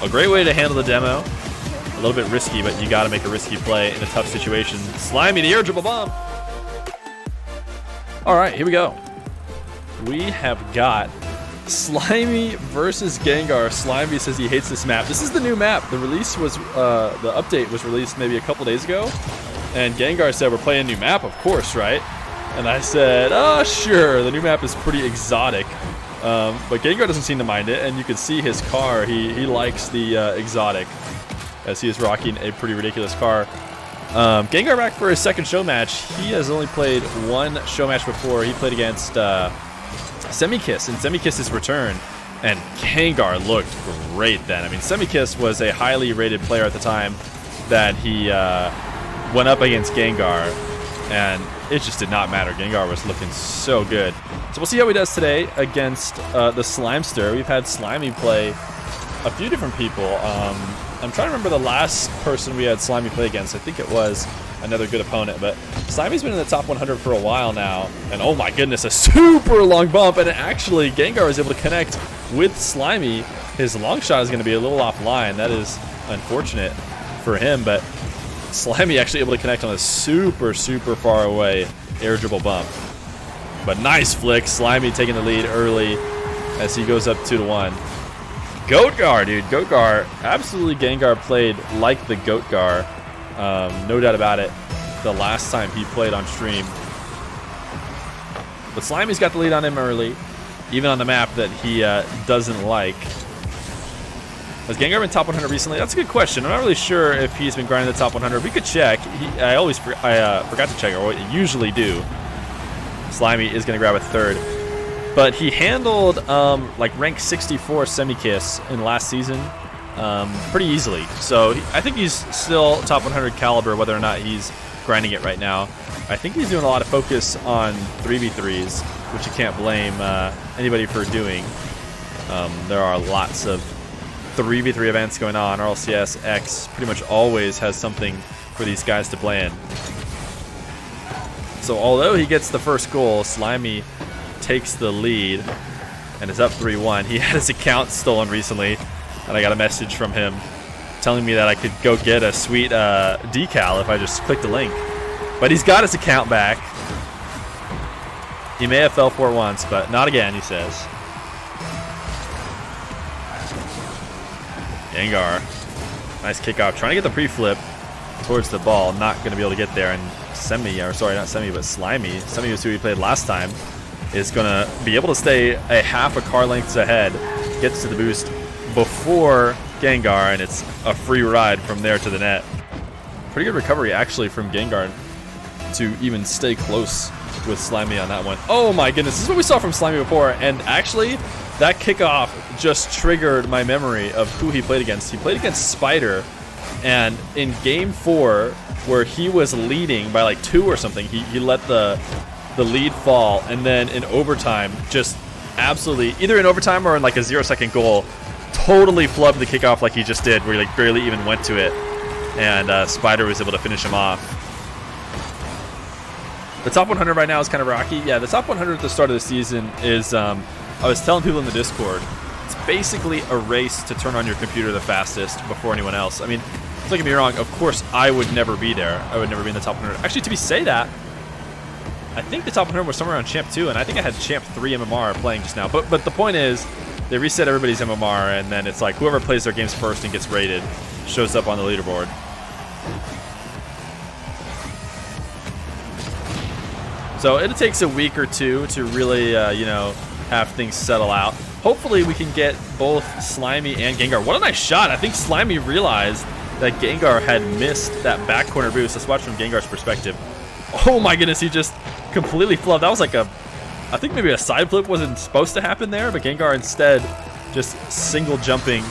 a great way to handle the demo. A little bit risky, but you got to make a risky play in a tough situation. Slimey, the air dribble bomb. All right, here we go. We have got Slimey versus Gengar. Slimey says he hates this map. This is the new map. The release was, the update was released maybe a couple days ago. And Gengar said, we're playing a new map, of course, right? And I said, oh, sure. The new map is pretty exotic. But Gengar doesn't seem to mind it. And you can see his car. He likes the exotic, as he is rocking a pretty ridiculous car. Gengar back for his second show match. He has only played one show match before. He played against Semikiss in Semikiss's return, and Gengar looked great then. I mean, Semikiss was a highly rated player at the time that he went up against Gengar, and it just did not matter. Gengar was looking so good. So we'll see how he does today against the Slimester. We've had Slimey play a few different people. I'm trying to remember the last person we had Slimey play against. I think it was another good opponent, but Slimey's been in the top 100 for a while now, and oh my goodness, a super long bump, and actually Gengar was able to connect with Slimey. His long shot is going to be a little offline. That is unfortunate for him, but Slimey actually able to connect on a super far away air dribble bump. But nice flick, Slimey taking the lead early as he goes up 2-1. Goatgar, dude. Goatgar. Absolutely, Gengar played like the Goatgar. No doubt about it. The last time he played on stream. But Slimey's got the lead on him early, even on the map that he doesn't like. Has Gengar been top 100 recently? That's a good question. I'm not really sure if he's been grinding the top 100. We could check. I forgot to check, or I usually do. Slimey is going to grab a third. But he handled like rank 64 Semikiss in last season pretty easily. So I think he's still top 100 caliber, whether or not he's grinding it right now. I think he's doing a lot of focus on 3v3s, which you can't blame anybody for doing. There are lots of 3v3 events going on. RLCS X pretty much always has something for these guys to play in. So although he gets the first goal, Slimey takes the lead and is up 3-1. He had his account stolen recently, and I got a message from him telling me that I could go get a sweet decal if I just clicked the link. But he's got his account back. He may have fell for it once, but not again, he says. Gengar. Nice kickoff. Trying to get the pre-flip towards the ball. Not going to be able to get there. And Slimey, who he played last time, is going to be able to stay a half a car lengths ahead. Gets to the boost before Gengar, and it's a free ride from there to the net. Pretty good recovery, actually, from Gengar to even stay close with Slimey on that one. Oh my goodness, this is what we saw from Slimey before, and actually, that kickoff just triggered my memory of who he played against. He played against Spider, and in Game 4, where he was leading by like 2 or something, he let the lead fall, and then in overtime, just absolutely, either in overtime or in like a 0-second goal, totally flubbed the kickoff like he just did, where he like barely even went to it, and Spider was able to finish him off. The top 100 right now is kind of rocky. Yeah, the top 100 at the start of the season is, I was telling people in the Discord, it's basically a race to turn on your computer the fastest before anyone else. I mean, don't get me wrong, of course I would never be there. I would never be in the top 100. Actually, to say that, I think the top 100 was somewhere around Champ 2, and I think I had Champ 3 MMR playing just now. But the point is, they reset everybody's MMR, and then it's like whoever plays their games first and gets rated shows up on the leaderboard. So it takes a week or two to really, have things settle out. Hopefully we can get both Slimey and Gengar. What a nice shot. I think Slimey realized that Gengar had missed that back corner boost. Let's watch from Gengar's perspective. Oh my goodness, he just completely flubbed. That was like I think maybe a side flip wasn't supposed to happen there, but Gengar instead just single jumping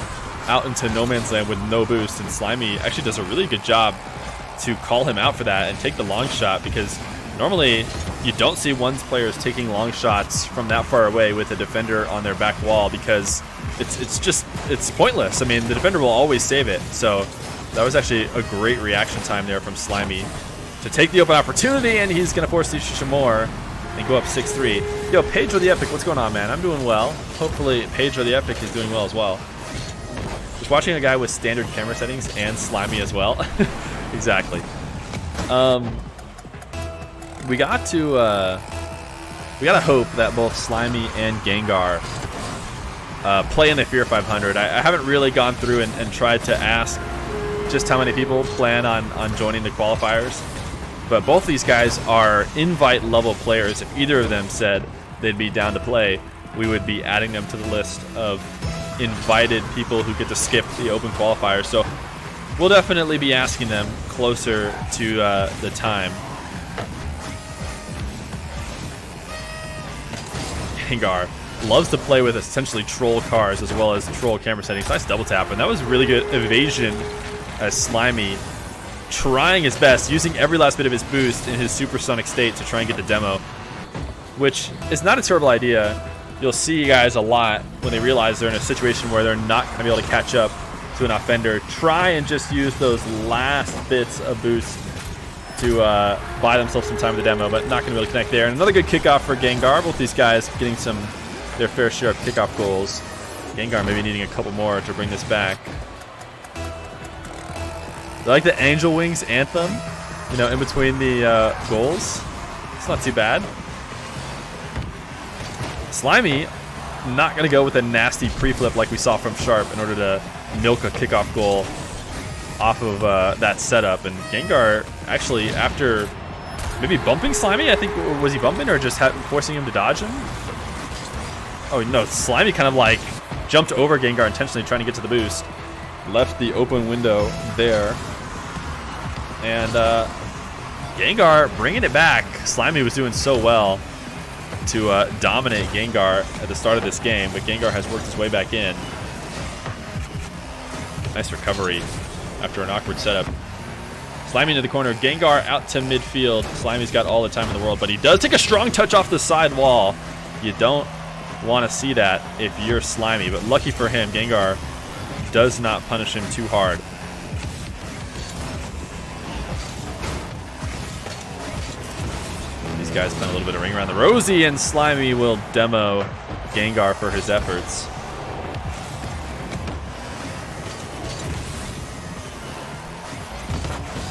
out into no man's land with no boost. And Slimey actually does a really good job to call him out for that and take the long shot, because normally you don't see one's players taking long shots from that far away with a defender on their back wall, because it's pointless. I mean, the defender will always save it. So that was actually a great reaction time there from Slimey to take the open opportunity, and he's going to force these some more and go up 6-3. Yo, Pedro the Epic, what's going on, man? I'm doing well. Hopefully Pedro the Epic is doing well as well. Just It's watching a guy with standard camera settings and Slimey as well. Exactly. We gotta hope that both Slimey and Gengar play in the Feer 500. I haven't really gone through and tried to ask just how many people plan on joining the qualifiers, but both these guys are invite level players. If either of them said they'd be down to play, we would be adding them to the list of invited people who get to skip the open qualifiers. So we'll definitely be asking them closer to the time. Gengar loves to play with essentially troll cars as well as troll camera settings. Nice double tap, and that was really good evasion as Slimey trying his best, using every last bit of his boost in his Supersonic state to try and get the demo, which is not a terrible idea. You'll see guys a lot when they realize they're in a situation where they're not going to be able to catch up to an offender, try and just use those last bits of boost to buy themselves some time with the demo, but not going to be able to connect there. And another good kickoff for Gengar. Both these guys getting their fair share of kickoff goals. Gengar maybe needing a couple more to bring this back. I like the Angel Wings anthem, you know, in between the goals. It's not too bad. Slimey not going to go with a nasty pre-flip like we saw from Sharp in order to milk a kickoff goal off of that setup. And Gengar actually, after maybe bumping Slimey, I think, was he bumping or just forcing him to dodge him? Oh no, Slimey kind of like jumped over Gengar intentionally trying to get to the boost. Left the open window there. And Gengar bringing it back. Slimey was doing so well to dominate Gengar at the start of this game, but Gengar has worked his way back in. Nice recovery after an awkward setup. Slimey into the corner. Gengar out to midfield. Slimey's got all the time in the world, but he does take a strong touch off the side wall. You don't want to see that if you're Slimey, but lucky for him, Gengar does not punish him too hard. These guys playing a little bit of ring around the rosy, and Slimey will demo Gengar for his efforts.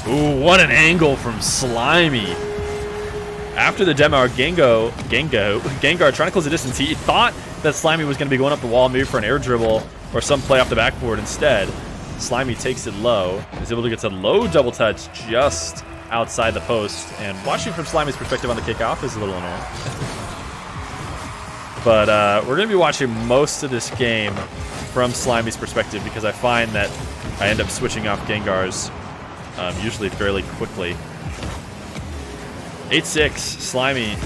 Ooh, what an angle from Slimey. After the demo, Gengar trying to close the distance. He thought that Slimey was going to be going up the wall maybe for an air dribble or some play off the backboard. Instead, Slimey takes it low. Is able to get to low double touch just outside the post. And watching from Slimey's perspective on the kickoff is a little annoying. But we're going to be watching most of this game from Slimey's perspective because I find that I end up switching off Gengar's usually fairly quickly. 8-6, Slimey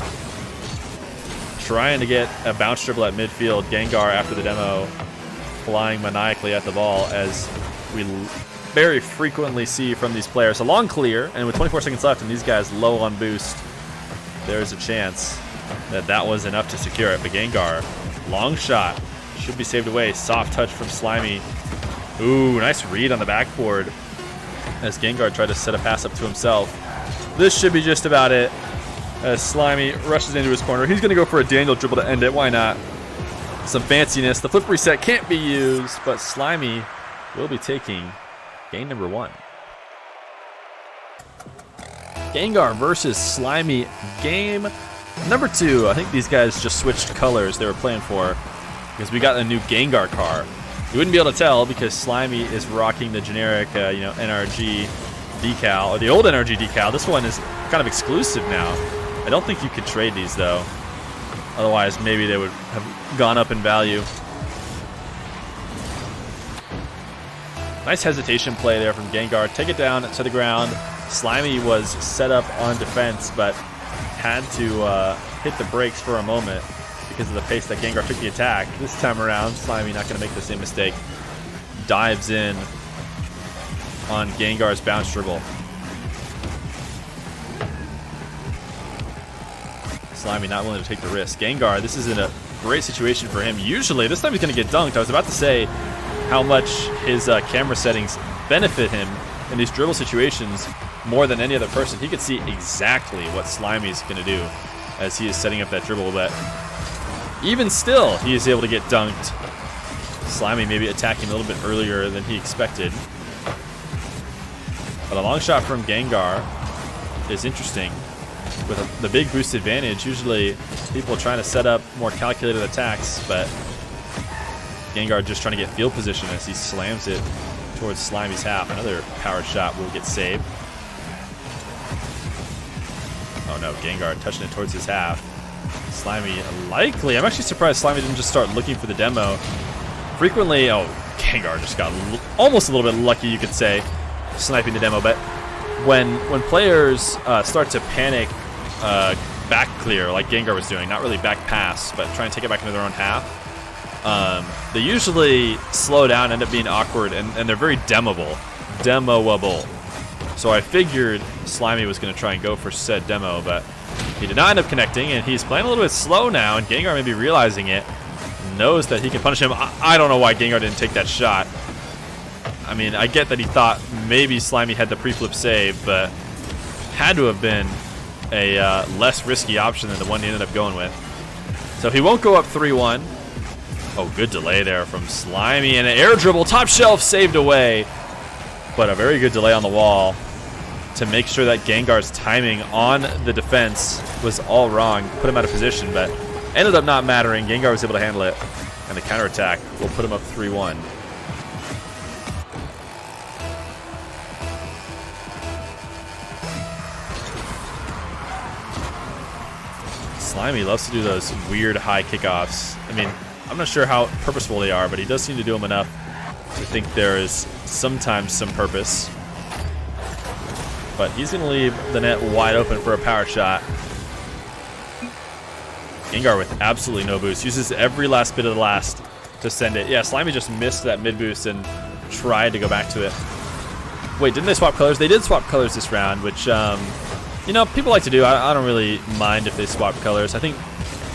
trying to get a bounce dribble at midfield. Gengar, after the demo, flying maniacally at the ball, as we very frequently see from these players. A long clear, and with 24 seconds left and these guys low on boost, there's a chance that that was enough to secure it. But Gengar, long shot, should be saved away. Soft touch from Slimey. Ooh, nice read on the backboard as Gengar tried to set a pass up to himself. This should be just about it as Slimey rushes into his corner. He's going to go for a Daniel dribble to end it. Why not? Some fanciness. The flip reset can't be used, but Slimey will be taking game number 1. Gengar versus Slimey, game number 2. I think these guys just switched colors they were playing for because we got a new Gengar car. You wouldn't be able to tell because Slimey is rocking the generic, NRG decal, or the old NRG decal. This one is kind of exclusive now. I don't think you could trade these though. Otherwise, maybe they would have gone up in value. Nice hesitation play there from Gengar. Take it down to the ground. Slimey was set up on defense, but had to hit the brakes for a moment because of the pace that Gengar took the attack. This time around, Slimey not going to make the same mistake. Dives in on Gengar's bounce dribble. Slimey not willing to take the risk. Gengar, this is in a great situation for him. Usually, this time he's going to get dunked. I was about to say how much his camera settings benefit him in these dribble situations more than any other person. He could see exactly what Slimey's going to do as he is setting up that dribble, but even still, he is able to get dunked. Slimey maybe attacking a little bit earlier than he expected. But a long shot from Gengar is interesting. With the big boost advantage, usually people trying to set up more calculated attacks, but Gengar just trying to get field position as he slams it towards Slimey's half. Another powered shot will get saved. Oh no, Gengar touching it towards his half. Slimey likely, I'm actually surprised Slimey didn't just start looking for the demo. Frequently, oh, Gengar just got almost a little bit lucky, you could say, sniping the demo. But when players start to panic back clear, like Gengar was doing, not really back pass, but try and take it back into their own half, they usually slow down, end up being awkward, and they're very demoable. So I figured Slimey was going to try and go for said demo, but he did not end up connecting, and he's playing a little bit slow now, and Gengar may be realizing it, knows that he can punish him. I don't know why Gengar didn't take that shot. I mean, I get that he thought maybe Slimey had the pre-flip save, but had to have been a less risky option than the one he ended up going with. So he won't go up 3-1. Oh, good delay there from Slimey, and an air dribble, top shelf saved away. But a very good delay on the wall to make sure that Gengar's timing on the defense was all wrong. Put him out of position, but ended up not mattering. Gengar was able to handle it, and the counterattack will put him up 3-1. Slimey loves to do those weird high kickoffs. I mean, I'm not sure how purposeful they are, but he does seem to do them enough to think there is sometimes some purpose. But he's going to leave the net wide open for a power shot. Gengar with absolutely no boost. Uses every last bit of the last to send it. Yeah, Slimey just missed that mid boost and tried to go back to it. Wait, didn't they swap colors? They did swap colors this round, which, you know, people like to do. I don't really mind if they swap colors. I think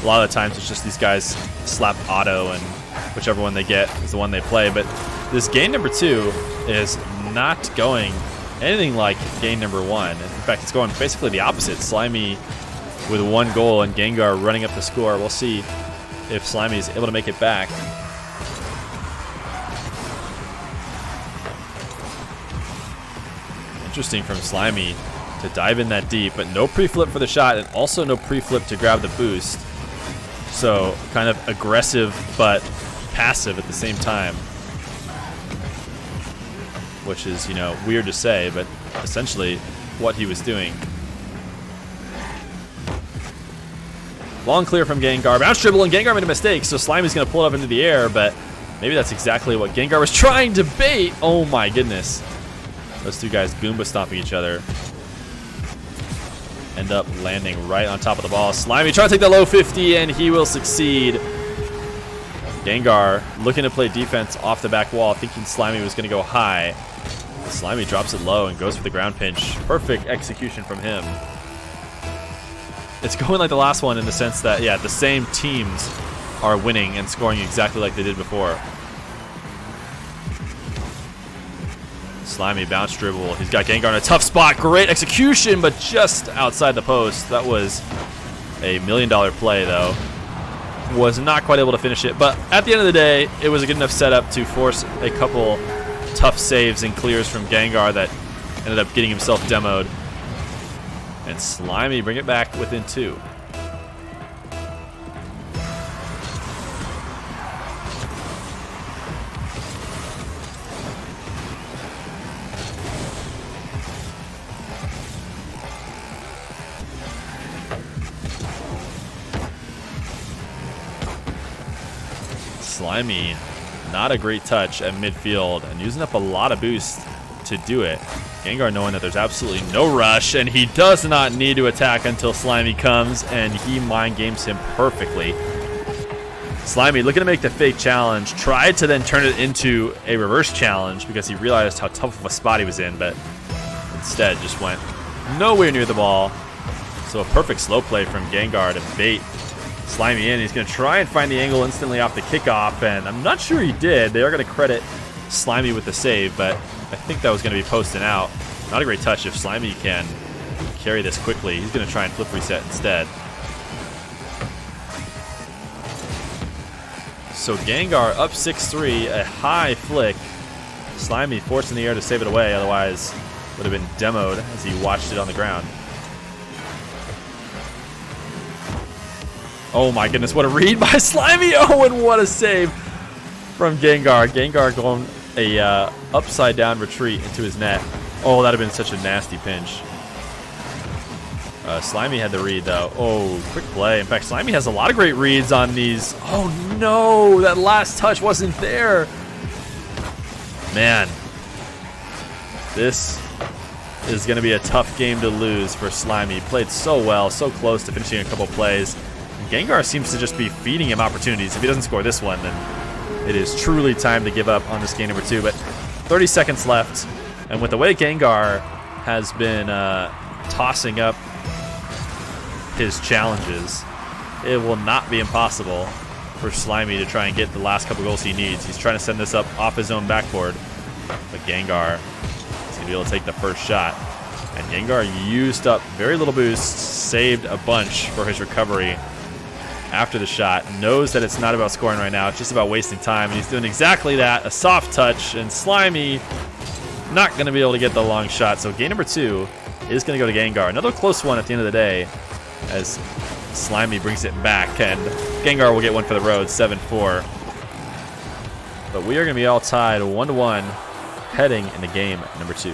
a lot of the times it's just these guys slap auto, and whichever one they get is the one they play. But this game number 2 is not going anything like game number 1. In fact, it's going basically the opposite. Slimey with 1 goal and Gengar running up the score. We'll see if Slimey is able to make it back. Interesting from Slimey to dive in that deep, but no pre-flip for the shot, and also no pre-flip to grab the boost. So kind of aggressive but passive at the same time, which is, you know, weird to say, but essentially what he was doing. Long clear from Gengar, bounce dribble, and Gengar made a mistake, so Slimey's going to pull it up into the air, but maybe that's exactly what Gengar was trying to bait. Oh my goodness. Those two guys Goomba stomping each other. End up landing right on top of the ball. Slimey trying to take the low 50, and he will succeed. Gengar looking to play defense off the back wall, thinking Slimey was going to go high. Slimey drops it low and goes for the ground pinch. Perfect execution from him. It's going like the last one in the sense that, yeah, the same teams are winning and scoring exactly like they did before. Slimey bounce dribble. He's got Gengar in a tough spot. Great execution, but just outside the post. That was a $1 million play, though. Was not quite able to finish it, but at the end of the day, it was a good enough setup to force a couple tough saves and clears from Gengar that ended up getting himself demoed. And Slimey bring it back within 2. Slimey, not a great touch at midfield and using up a lot of boost to do it. Gengar knowing that there's absolutely no rush, and he does not need to attack until Slimey comes, and he mind games him perfectly. Slimey looking to make the fake challenge, tried to then turn it into a reverse challenge because he realized how tough of a spot he was in, but instead just went nowhere near the ball. So a perfect slow play from Gengar to bait Slimey in. He's going to try and find the angle instantly off the kickoff, and I'm not sure he did. They are going to credit Slimey with the save, but I think that was going to be posting out. Not a great touch if Slimey can carry this quickly. He's going to try and flip reset instead. So Gengar up 6-3, a high flick. Slimey forced in the air to save it away, otherwise would have been demoed as he watched it on the ground. Oh my goodness, what a read by Slimey! Oh, and what a save from Gengar. Gengar going a upside down retreat into his net. Oh, that would have been such a nasty pinch. Slimey had the read though. Oh, quick play. In fact, Slimey has a lot of great reads on these. Oh no, that last touch wasn't there. Man, this is going to be a tough game to lose for Slimey. He played so well, so close to finishing a couple plays. And Gengar seems to just be feeding him opportunities. If he doesn't score this one, then it is truly time to give up on this game number 2. But 30 seconds left, and with the way Gengar has been tossing up his challenges, it will not be impossible for Slimey to try and get the last couple goals he needs. He's trying to send this up off his own backboard, but Gengar is going to be able to take the first shot. And Gengar used up very little boost, saved a bunch for his recovery after the shot. Knows that it's not about scoring right now, it's just about wasting time, and he's doing exactly that. A soft touch, and Slimey not going to be able to get the long shot. So game number 2 is going to go to Gengar. Another close one at the end of the day, as Slimey brings it back, and Gengar will get one for the road, 7-4. But we are going to be all tied 1-1 heading into game number 2.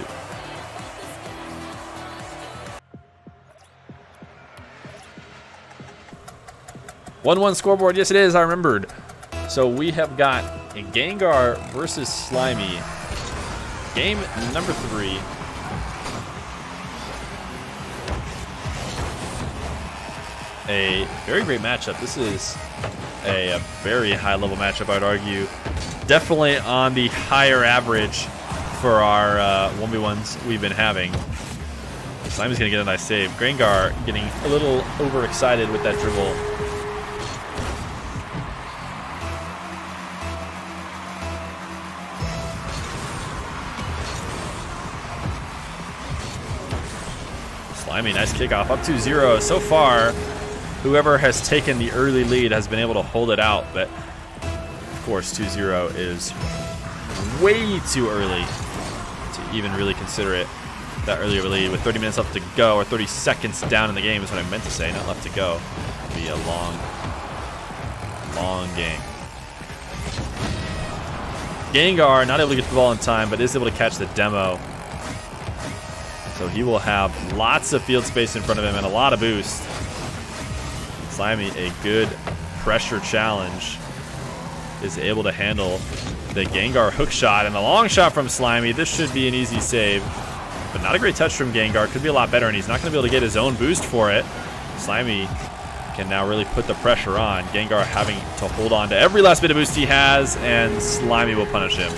One scoreboard. Yes, it is. I remembered. So we have got a Gengar versus Slimey. Game number 3. A very great matchup. This is a very high-level matchup, I'd argue. Definitely on the higher average for our 1v1s we've been having. Slimey's going to get a nice save. Gengar getting a little overexcited with that dribble. Slimey, nice kickoff, up 2-0. So far, whoever has taken the early lead has been able to hold it out, but of course 2-0 is way too early to even really consider it that early of a lead. With 30 minutes left to go, or 30 seconds down in the game is what I meant to say, not left to go. It'll be a long, long game. Gengar not able to get the ball in time, but is able to catch the demo. So he will have lots of field space in front of him and a lot of boost. Slimey, a good pressure challenge, is able to handle the Gengar hook shot and the long shot from Slimey. This should be an easy save, but not a great touch from Gengar. Could be a lot better, and he's not going to be able to get his own boost for it. Slimey can now really put the pressure on. Gengar having to hold on to every last bit of boost he has, and Slimey will punish him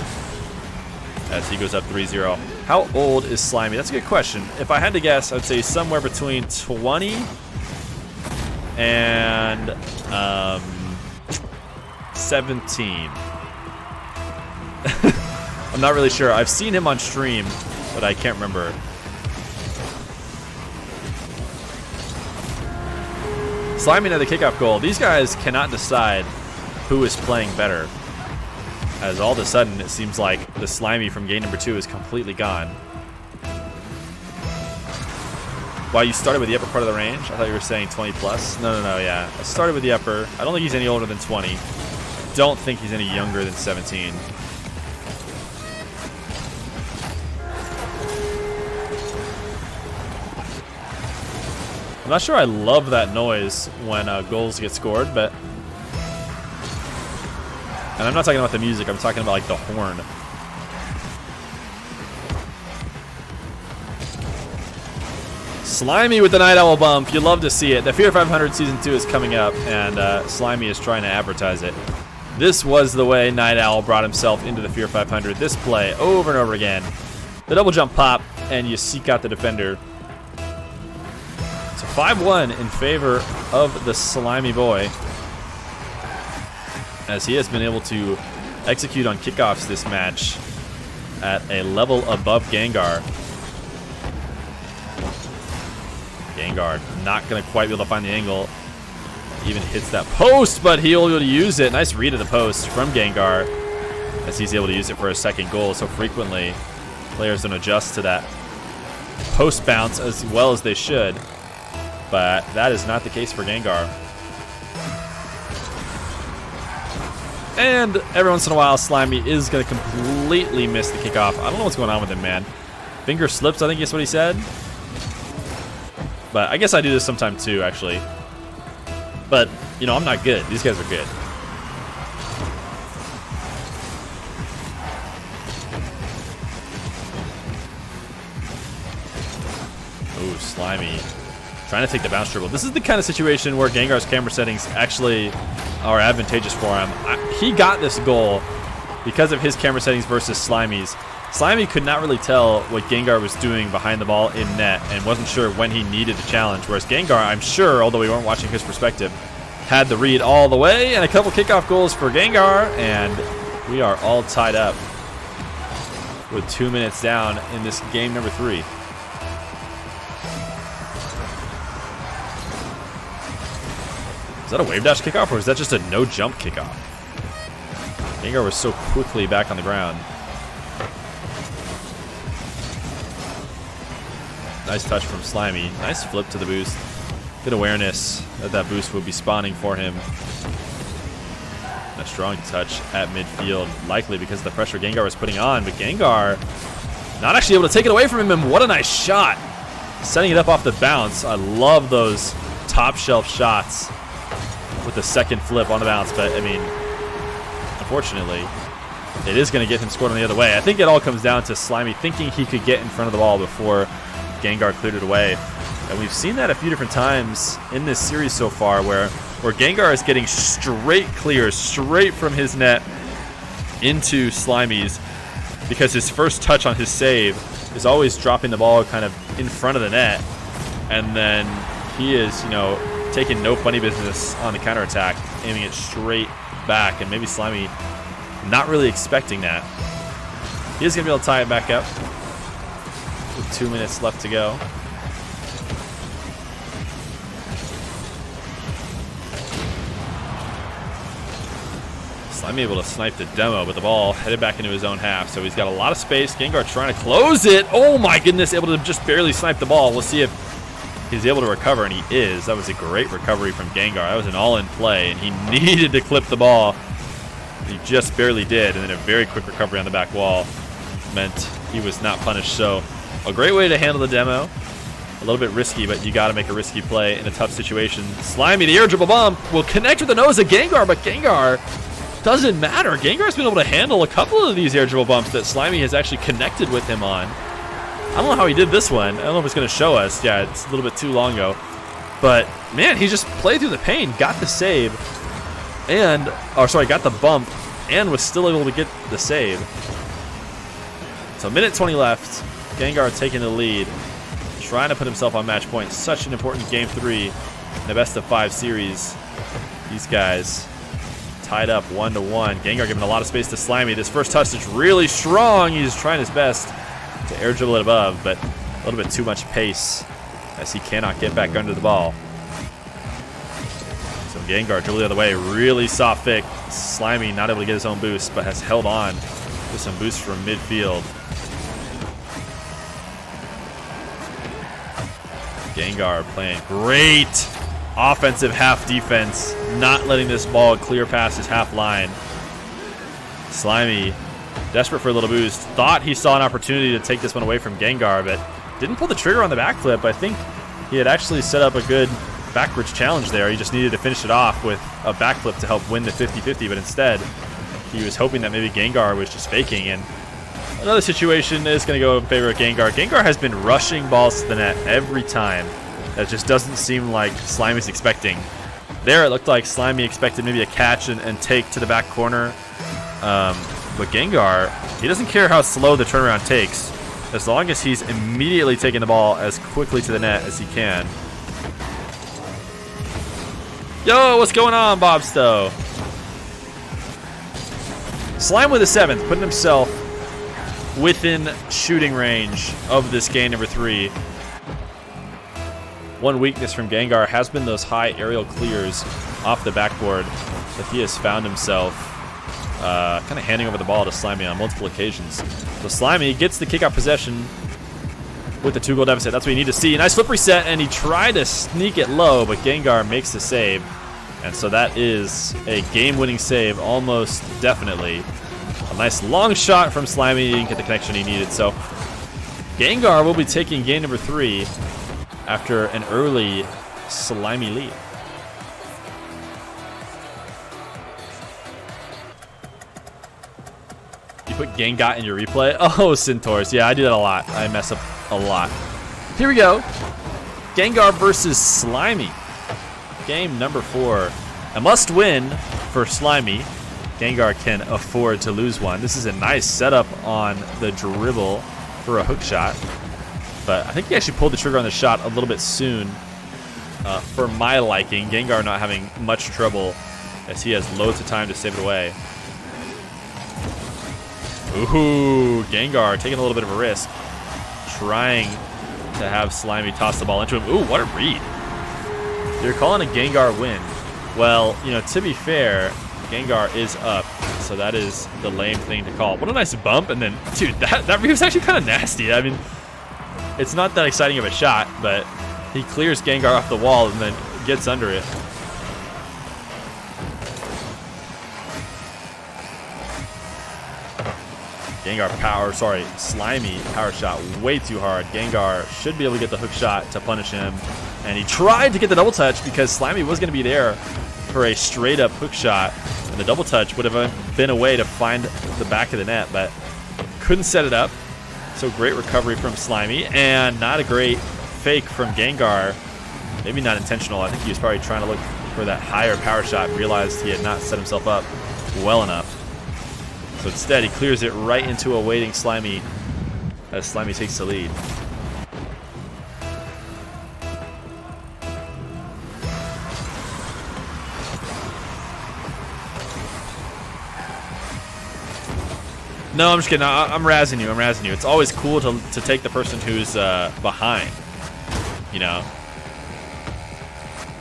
as he goes up 3-0. How old is Slimey? That's a good question. If I had to guess, I'd say somewhere between 20 and 17. I'm not really sure. I've seen him on stream, but I can't remember. Slimey had the kickoff goal. These guys cannot decide who is playing better, as all of a sudden it seems like the Slimey from game number 2 is completely gone. Wow, you started with the upper part of the range? I thought you were saying 20 plus. No, yeah. I started with the upper. I don't think he's any older than 20. I don't think he's any younger than 17. I'm not sure I love that noise when goals get scored, but... And I'm not talking about the music, I'm talking about like the horn. Slimey with the Night Owl bump. You love to see it. The Feer 500 Season 2 is coming up, and Slimey is trying to advertise it. This was the way Night Owl brought himself into the Feer 500. This play over and over again. The double jump pop, and you seek out the defender. So 5-1 in favor of the Slimey boy, as he has been able to execute on kickoffs this match at a level above Gengar. Gengar not going to quite be able to find the angle. Even hits that post, but he'll be able to use it. Nice read of the post from Gengar, as he's able to use it for a second goal. So frequently, players don't adjust to that post bounce as well as they should. But that is not the case for Gengar. And every once in a while, Slimey is going to completely miss the kickoff. I don't know what's going on with him, man. Finger slips, I think is what he said. But I guess I do this sometime too, actually. But, you know, I'm not good. These guys are good. Ooh, Slimey. Trying to take the bounce dribble. This is the kind of situation where Gengar's camera settings actually are advantageous for him. He got this goal because of his camera settings versus Slimey's. Slimey could not really tell what Gengar was doing behind the ball in net and wasn't sure when he needed to challenge. Whereas Gengar, I'm sure, although we weren't watching his perspective, had the read all the way, and a couple kickoff goals for Gengar, and we are all tied up with 2 minutes down in this game number 3. Is that a wave dash kickoff, or is that just a no jump kickoff? Gengar was so quickly back on the ground. Nice touch from Slimey. Nice flip to the boost. Good awareness that that boost would be spawning for him. A strong touch at midfield, likely because of the pressure Gengar was putting on, but Gengar not actually able to take it away from him, and what a nice shot. Setting it up off the bounce. I love those top shelf shots with the second flip on the bounce, but I mean, unfortunately, it is going to get him scored on the other way. I think it all comes down to Slimey thinking he could get in front of the ball before Gengar cleared it away. And we've seen that a few different times in this series so far where Gengar is getting straight clears, straight from his net into Slimey's, because his first touch on his save is always dropping the ball kind of in front of the net, and then he is, you know, taking no funny business on the counterattack, aiming it straight back, and maybe Slimey not really expecting that. He is going to be able to tie it back up with 2 minutes left to go. Slimey able to snipe the demo, but the ball headed back into his own half, so he's got a lot of space. Gengar trying to close it. Oh my goodness, able to just barely snipe the ball. We'll see if he's able to recover, and he is. That was a great recovery from Gengar. That was an all-in play, and he needed to clip the ball. He just barely did, and then a very quick recovery on the back wall meant he was not punished. So a great way to handle the demo. A little bit risky, but you got to make a risky play in a tough situation. Slimey, the air dribble bump, will connect with the nose of Gengar, but Gengar doesn't matter. Gengar's been able to handle a couple of these air dribble bumps that Slimey has actually connected with him on. I don't know how he did this one. I don't know if it's going to show us. Yeah, it's a little bit too long ago. But, man, he just played through the pain, got the save, and, or sorry, got the bump, and was still able to get the save. So, minute 20 left. Gengar taking the lead, trying to put himself on match point. Such an important game 3 in the best of 5 series. These guys tied up 1-1. Gengar giving a lot of space to Slimey. This first touch is really strong. He's trying his best to air dribble it above, but a little bit too much pace as he cannot get back under the ball. So Gengar dribble the other way, really soft pick. Slimey not able to get his own boost, but has held on with some boost from midfield. Gengar playing great offensive half defense, not letting this ball clear past his half line. Slimey desperate for a little boost. Thought he saw an opportunity to take this one away from Gengar, but didn't pull the trigger on the backflip. I think he had actually set up a good backwards challenge there. He just needed to finish it off with a backflip to help win the 50-50, but instead he was hoping that maybe Gengar was just faking. And another situation is going to go in favor of Gengar. Gengar has been rushing balls to the net every time. That just doesn't seem like Slimey's expecting. There it looked like Slimey expected maybe a catch and take to the back corner. But Gengar, he doesn't care how slow the turnaround takes, as long as he's immediately taking the ball as quickly to the net as he can. Yo, what's going on, Bob Stowe? Slime with a 7th, putting himself within shooting range of this game number 3. One weakness from Gengar has been those high aerial clears off the backboard that he has found himself kind of handing over the ball to Slimey on multiple occasions. So Slimey gets the kickoff possession with the 2-goal deficit. That's what you need to see. Nice flip reset, and he tried to sneak it low, but Gengar makes the save. And so that is a game-winning save, almost definitely. A nice long shot from Slimey. He didn't get the connection he needed. So Gengar will be taking game number 3 after an early Slimey lead. You put Gengar in your replay? Oh, Centaurs. Yeah, I do that a lot. I mess up a lot. Here we go. Gengar versus Slimey. Game number 4. A must win for Slimey. Gengar can afford to lose one. This is a nice setup on the dribble for a hook shot. But I think he actually pulled the trigger on the shot a little bit soon for my liking. Gengar not having much trouble as he has loads of time to save it away. Ooh, Gengar taking a little bit of a risk. Trying to have Slimey toss the ball into him. Ooh, what a read. You're calling a Gengar win. Well, you know, to be fair, Gengar is up, so that is the lame thing to call. What a nice bump, and then, dude, that read was actually kind of nasty. I mean, it's not that exciting of a shot, but he clears Gengar off the wall and then gets under it. Slimey power shot way too hard. Gengar should be able to get the hook shot to punish him. And he tried to get the double touch because Slimey was going to be there for a straight up hook shot. And the double touch would have been a way to find the back of the net, but couldn't set it up. So great recovery from Slimey, and not a great fake from Gengar. Maybe not intentional. I think he was probably trying to look for that higher power shot and realized he had not set himself up well enough. So instead, he clears it right into a waiting Slimey as Slimey takes the lead. No, I'm just kidding. I'm razzing you. I'm razzing you. It's always cool to take the person who's behind. You know,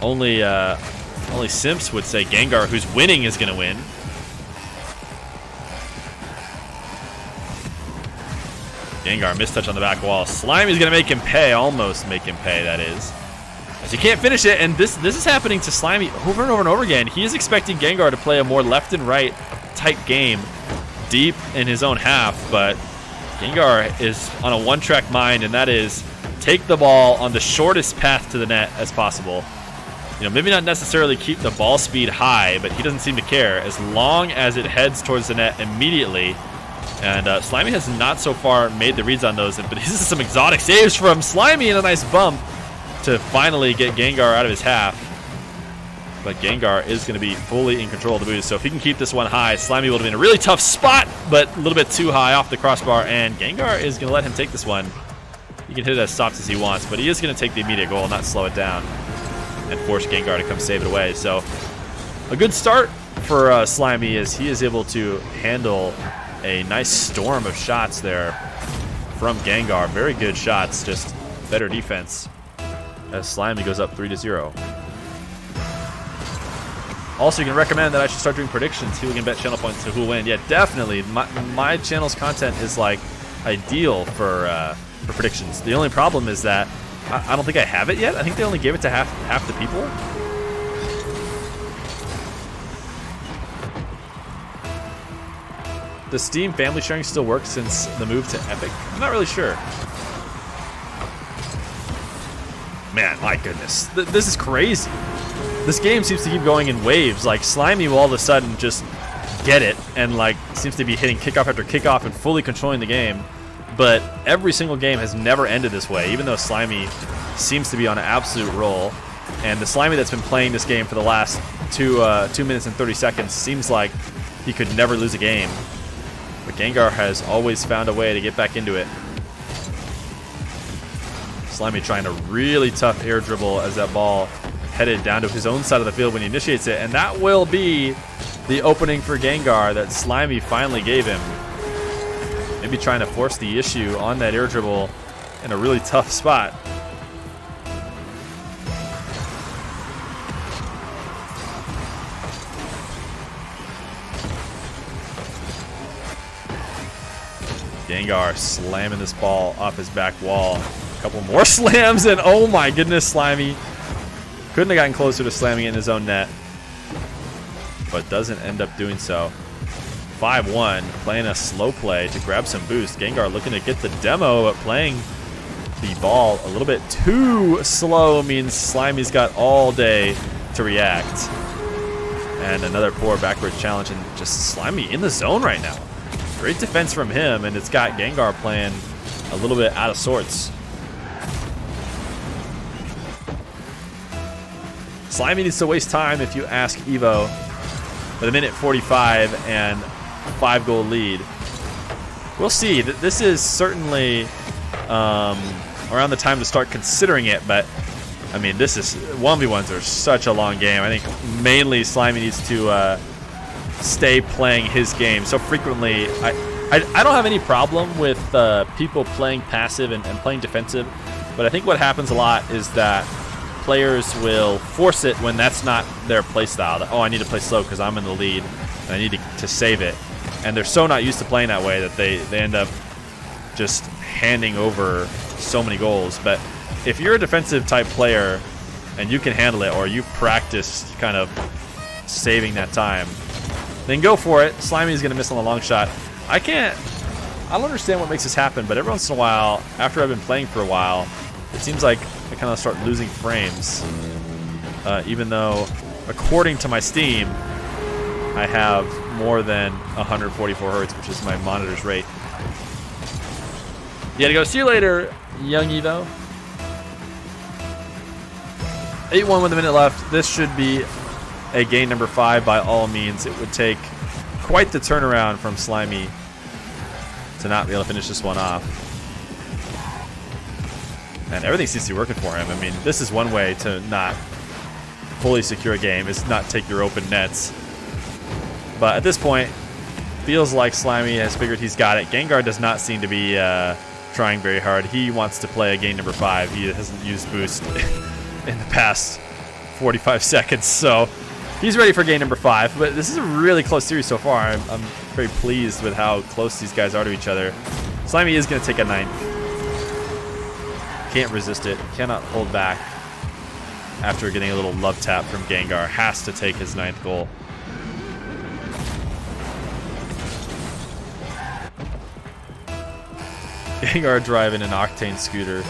only simps would say Gengar, who's winning, is gonna win. Gengar mistouch on the back wall. Slimey's gonna make him pay. Almost make him pay. That is, as he can't finish it. And this is happening to Slimey over and over and over again. He is expecting Gengar to play a more left and right type game, deep in his own half, but Gengar is on a one-track mind, and that is take the ball on the shortest path to the net as possible. You know, maybe not necessarily keep the ball speed high, but he doesn't seem to care as long as it heads towards the net immediately. And Slimey has not so far made the reads on those, but this is some exotic saves from Slimey and a nice bump to finally get Gengar out of his half. But Gengar is going to be fully in control of the boost. So if he can keep this one high, Slimey will have been in a really tough spot, but a little bit too high off the crossbar. And Gengar is going to let him take this one. He can hit it as soft as he wants, but he is going to take the immediate goal, not slow it down, and force Gengar to come save it away. So a good start for Slimey as he is able to handle a nice storm of shots there from Gengar. Very good shots, just better defense as Slimey goes up 3-0. Also, you can recommend that I should start doing predictions. Who can bet channel points to who will win? Yeah, definitely. My channel's content is like ideal for predictions. The only problem is that I don't think I have it yet. I think they only gave it to half the people. Does Steam family sharing still work since the move to Epic? I'm not really sure. Man, my goodness. This is crazy. This game seems to keep going in waves. Like, Slimey will all of a sudden just get it and, like, seems to be hitting kickoff after kickoff and fully controlling the game. But every single game has never ended this way, even though Slimey seems to be on an absolute roll. And the Slimey that's been playing this game for the last 2 minutes and 30 seconds seems like he could never lose a game. But Gengar has always found a way to get back into it. Slimey trying a really tough air dribble as that ball headed down to his own side of the field when he initiates it, and that will be the opening for Gengar that Slimey finally gave him. Maybe trying to force the issue on that air dribble in a really tough spot. Gengar slamming this ball off his back wall. A couple more slams, and oh my goodness, Slimey couldn't have gotten closer to slamming it in his own net, but doesn't end up doing so. 5-1, playing a slow play to grab some boost. Gengar looking to get the demo, but playing the ball a little bit too slow means Slimey's got all day to react. And another poor backwards challenge, and just Slimey in the zone right now. Great defense from him, and it's got Gengar playing a little bit out of sorts. Slimey needs to waste time, if you ask Evo, with a minute 45 and 5-goal lead. We'll see. This is certainly around the time to start considering it, but I mean, this is 1v1s are such a long game. I think mainly Slimey needs to stay playing his game so frequently. I don't have any problem with people playing passive and playing defensive, but I think what happens a lot is that players will force it when that's not their play style. That, oh, I need to play slow because I'm in the lead and I need to save it. And they're so not used to playing that way that they end up just handing over so many goals. But if you're a defensive type player and you can handle it, or you've practiced kind of saving that time, then go for it. Slimey is going to miss on the long shot. I don't understand what makes this happen, but every once in a while, after I've been playing for a while, it seems like I kind of start losing frames. Even though, according to my Steam, I have more than 144 hertz, which is my monitor's rate. You gotta go. See you later, young Evo. 8-1 with a minute left. This should be a game number 5 by all means. It would take quite the turnaround from Slimey to not be able to finish this one off. And everything seems to be working for him. I mean, this is one way to not fully secure a game, is not take your open nets. But at this point, feels like Slimey has figured he's got it. Gengar does not seem to be trying very hard. He wants to play a game number 5. He hasn't used boost in the past 45 seconds, so he's ready for game number 5. But this is a really close series so far. I'm very pleased with how close these guys are to each other. Slimey is going to take a 9th. Can't resist it. Cannot hold back after getting a little love tap from Gengar. Has to take his 9th goal. Gengar driving an Octane scooter.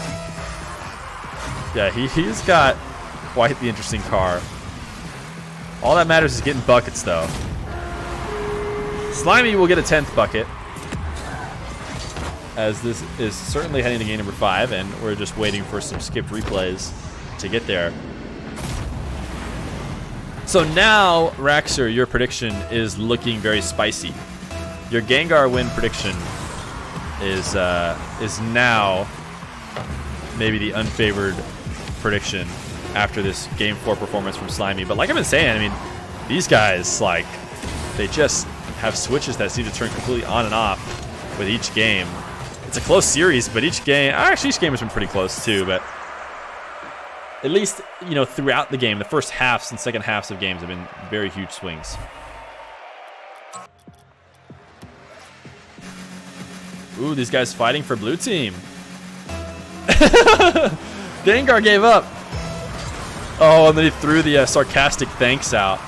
Yeah, he's got quite the interesting car. All that matters is getting buckets, though. Slimey will get a 10th bucket, as this is certainly heading to game number 5, and we're just waiting for some skipped replays to get there. So now, Raxer, your prediction is looking very spicy. Your Gengar win prediction is now maybe the unfavored prediction after this game 4 performance from Slimey. But like I've been saying, I mean, these guys, like, they just have switches that seem to turn completely on and off with each game. It's a close series, but each game has been pretty close too, but at least, you know, throughout the game, the first halves and second halves of games have been very huge swings. Ooh, these guys fighting for blue team. Gengar gave up. Oh, and then he threw the sarcastic thanks out.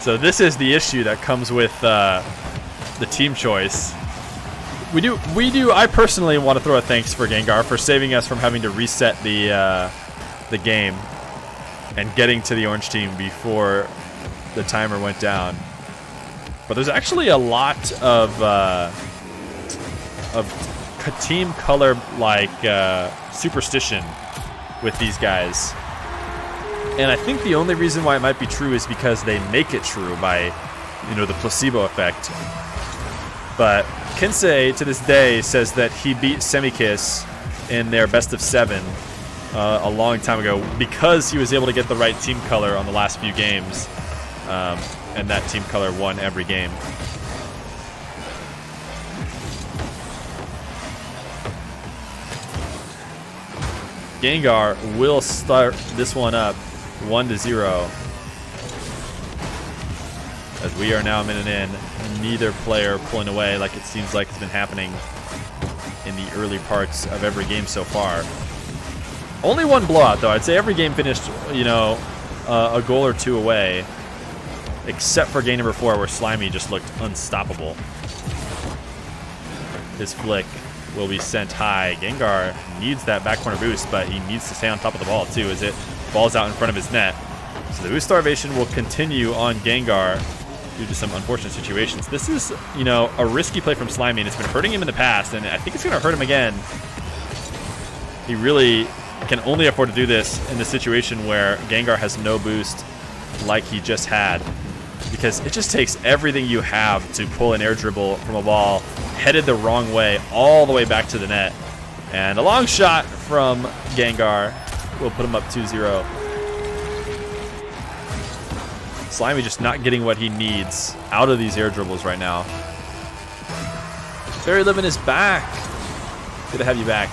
So this is the issue that comes with the team choice. I personally want to throw a thanks for Gengar for saving us from having to reset the game and getting to the orange team before the timer went down. But there's actually a lot of team color like superstition with these guys. And I think the only reason why it might be true is because they make it true by, you know, the placebo effect. But Kinsei, to this day, says that he beat Semikiss in their best of 7 a long time ago because he was able to get the right team color on the last few games. And that team color won every game. Gengar will start this one up 1-0. As we are now a minute in. neither player pulling away like it seems like it's been happening in the early parts of every game so far. Only one blowout, though. I'd say every game finished, you know, a goal or two away, except for game number 4, where Slimey just looked unstoppable. His flick will be sent high. Gengar needs that back corner boost, but he needs to stay on top of the ball, too, as it falls out in front of his net. So the boost starvation will continue on Gengar due to some unfortunate situations. This is, you know, a risky play from Slimey, and it's been hurting him in the past, and I think it's going to hurt him again. He really can only afford to do this in the situation where Gengar has no boost like he just had, because it just takes everything you have to pull an air dribble from a ball headed the wrong way all the way back to the net. And a long shot from Gengar will put him up 2-0. Slimey just not getting what he needs out of these air dribbles right now. Fairy Living is back. Good to have you back.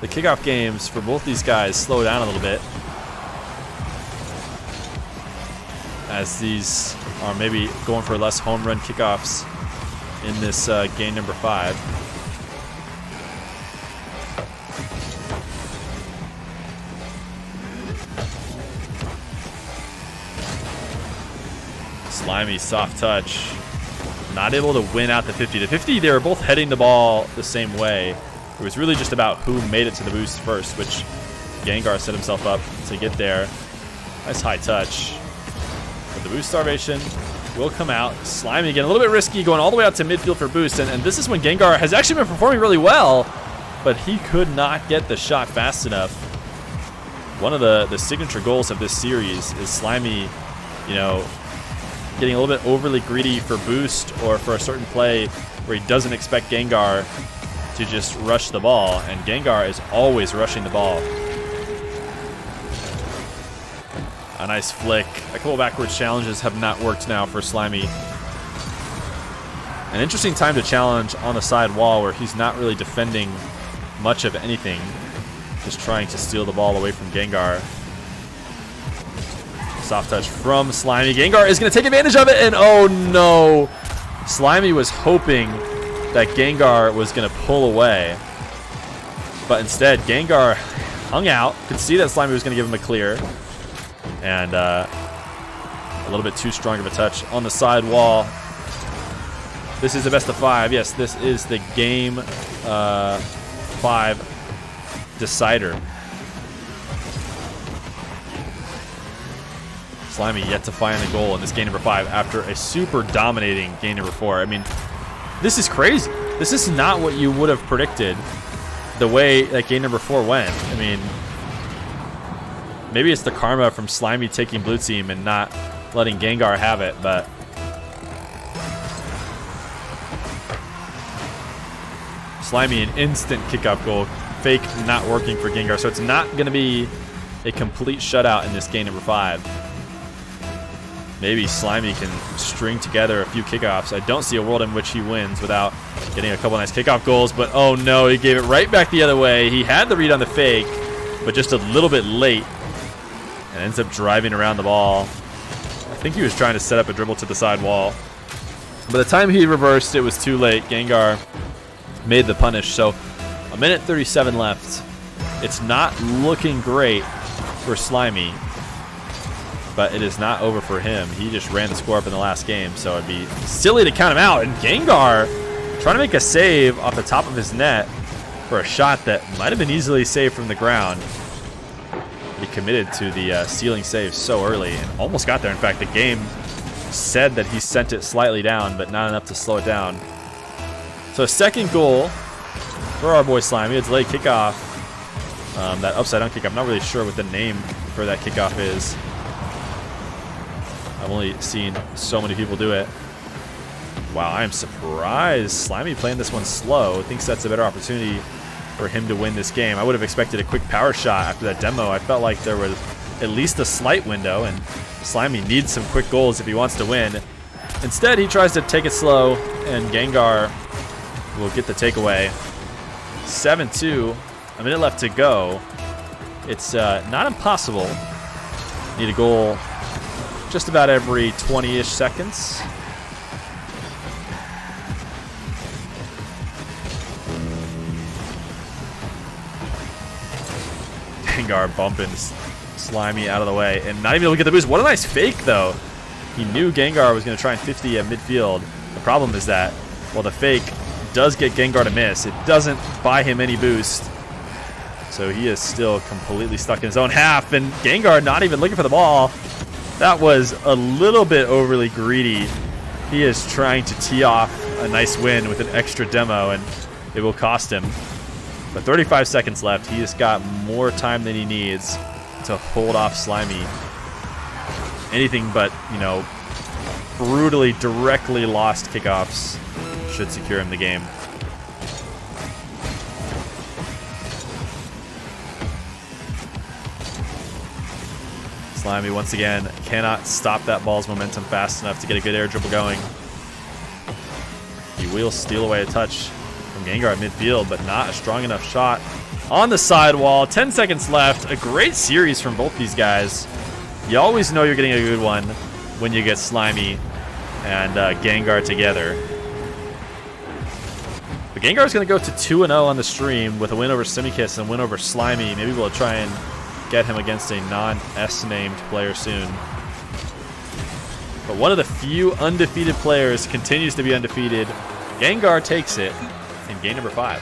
The kickoff games for both these guys slow down a little bit, as these are maybe going for less home run kickoffs in this game number 5. Slimey, soft touch. Not able to win out the 50. The 50, they were both heading the ball the same way. It was really just about who made it to the boost first, which Gengar set himself up to get there. Nice high touch. But the boost starvation will come out. Slimey again, a little bit risky, going all the way out to midfield for boost. And this is when Gengar has actually been performing really well, but he could not get the shot fast enough. One of the signature goals of this series is Slimey, you know, getting a little bit overly greedy for boost or for a certain play where he doesn't expect Gengar to just rush the ball, and Gengar is always rushing the ball. A nice flick. A couple backwards challenges have not worked now for Slimey. An interesting time to challenge on the side wall where he's not really defending much of anything, just trying to steal the ball away from Gengar. Soft touch from Slimey. Gengar is going to take advantage of it, and oh no! Slimey was hoping that Gengar was going to pull away, but instead Gengar hung out. Could see that Slimey was going to give him a clear, and a little bit too strong of a touch on the side wall. This is the best of 5. Yes, this is the game 5 decider. Slimey yet to find a goal in this game number 5 after a super dominating game number 4. I mean, this is crazy. This is not what you would have predicted the way that game number 4 went. I mean, maybe it's the karma from Slimey taking blue team and not letting Gengar have it, but Slimey, an instant kickoff goal. Fake not working for Gengar, so it's not going to be a complete shutout in this game number 5. Maybe Slimey can string together a few kickoffs. I don't see a world in which he wins without getting a couple nice kickoff goals, but oh no, he gave it right back the other way. He had the read on the fake, but just a little bit late, and ends up driving around the ball. I think he was trying to set up a dribble to the side wall. By the time he reversed, it was too late. Gengar made the punish, so a minute 37 left. It's not looking great for Slimey, but it is not over for him. He just ran the score up in the last game, so it'd be silly to count him out. And Gengar trying to make a save off the top of his net for a shot that might have been easily saved from the ground. He committed to the ceiling save so early and almost got there. In fact, the game said that he sent it slightly down, but not enough to slow it down. So second goal for our boy Slimey. It's late kickoff. That upside down kickoff. I'm not really sure what the name for that kickoff is. I've only seen so many people do it. Wow, I am surprised Slimey playing this one slow. Thinks that's a better opportunity for him to win this game. I would have expected a quick power shot after that demo. I felt like there was at least a slight window, and Slimey needs some quick goals if he wants to win. Instead, he tries to take it slow, and Gengar will get the takeaway. 7-2, a minute left to go. It's not impossible. Need a goal just about every 20-ish seconds. Gengar bumping Slimey out of the way and not even able to get the boost. What a nice fake, though. He knew Gengar was going to try and 50 at midfield. The problem is that, well, the fake does get Gengar to miss. It doesn't buy him any boost. So he is still completely stuck in his own half, and Gengar not even looking for the ball. That was a little bit overly greedy. He is trying to tee off a nice win with an extra demo, and it will cost him. But 35 seconds left. He has got more time than he needs to hold off Slimey. Anything but, you know, brutally, directly lost kickoffs should secure him the game. Slimey, once again, cannot stop that ball's momentum fast enough to get a good air dribble going. He will steal away a touch from Gengar at midfield, but not a strong enough shot. On the sidewall, 10 seconds left. A great series from both these guys. You always know you're getting a good one when you get Slimey and Gengar together. But Gengar is going to go to 2-0 on the stream with a win over Simikiss and a win over Slimey. Maybe we'll try and get him against a non-S named player soon. But one of the few undefeated players continues to be undefeated. Gengar takes it in game number 5.